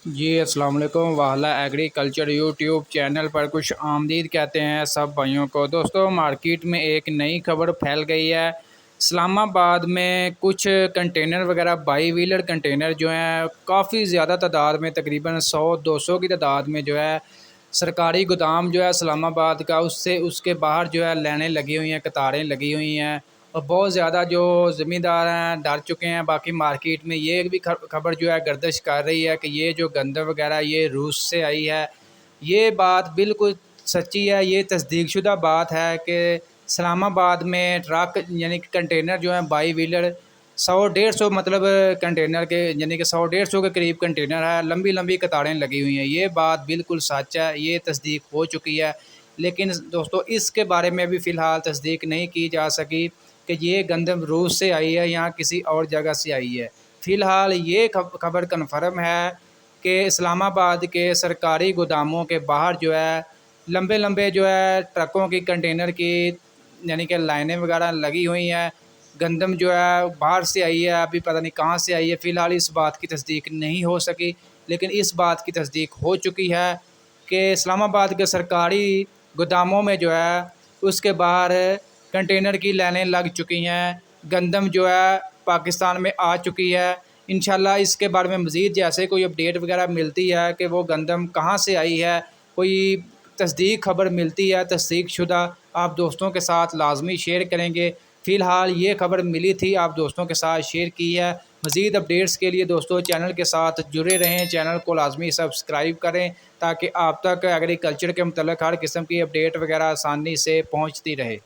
जी अस्सलाम वालेकुम। वाला एग्रीकल्चर यूट्यूब चैनल पर कुछ आमदीद कहते हैं सब भाइयों को। दोस्तों, मार्केट में एक नई खबर फैल गई है। इस्लामाबाद में कुछ कंटेनर वगैरह बाई व्हीलर कंटेनर जो हैं काफ़ी ज़्यादा तादाद में, तकरीबन 100-200 की तादाद में जो है सरकारी गोदाम जो है इस्लामाबाद का, उससे उसके बाहर जो है लाइनें लगी हुई हैं, कतारें लगी हुई हैं। और बहुत ज़्यादा जो ज़मींदार हैं डर चुके हैं। बाकी मार्केट में ये भी खबर जो है गर्दिश कर रही है कि ये जो गंदम वगैरह ये रूस से आई है। ये बात बिल्कुल सच्ची है, ये तस्दीकशुदा बात है कि इस्लामाबाद में ट्रक यानी कि कंटेनर जो है बाई व्हीलर 100-150 मतलब कंटेनर के, यानी कि 100-150 के करीब कंटेनर है, लंबी लंबी कतारें लगी हुई हैं। ये बात बिल्कुल सच है, ये तस्दीक हो चुकी है। लेकिन दोस्तों, इसके बारे में भी फ़िलहाल तस्दीक नहीं की जा सकी कि ये गंदम रूस से आई है या किसी और जगह से आई है। फ़िलहाल ये खबर कन्फर्म है कि इस्लामाबाद के सरकारी गोदामों के बाहर जो है लंबे लंबे जो है ट्रकों की, कंटेनर की, यानी कि लाइनें वगैरह लगी हुई हैं। गंदम जो है बाहर से आई है, अभी पता नहीं कहाँ से आई है। फ़िलहाल इस बात की तस्दीक नहीं हो सकी, लेकिन इस बात की तस्दीक हो चुकी है कि इस्लामाबाद के सरकारी गोदामों में जो है उसके बाहर कंटेनर की लाइनें लग चुकी हैं। गंदम जो है पाकिस्तान में आ चुकी है। इंशाल्लाह इसके बारे में मज़ीद जैसे कोई अपडेट वगैरह मिलती है कि वो गंदम कहाँ से आई है, कोई तस्दीक खबर मिलती है तस्दीक शुदा, आप दोस्तों के साथ लाजमी शेयर करेंगे। फ़िलहाल ये खबर मिली थी, आप दोस्तों के साथ शेयर की है। मज़ीद अपडेट्स के लिए दोस्तों चैनल के साथ जुड़े रहें, चैनल को लाजमी सब्सक्राइब करें ताकि आप तक एग्रीकल्चर के मतलब हर किस्म की अपडेट वगैरह आसानी से पहुँचती रहे।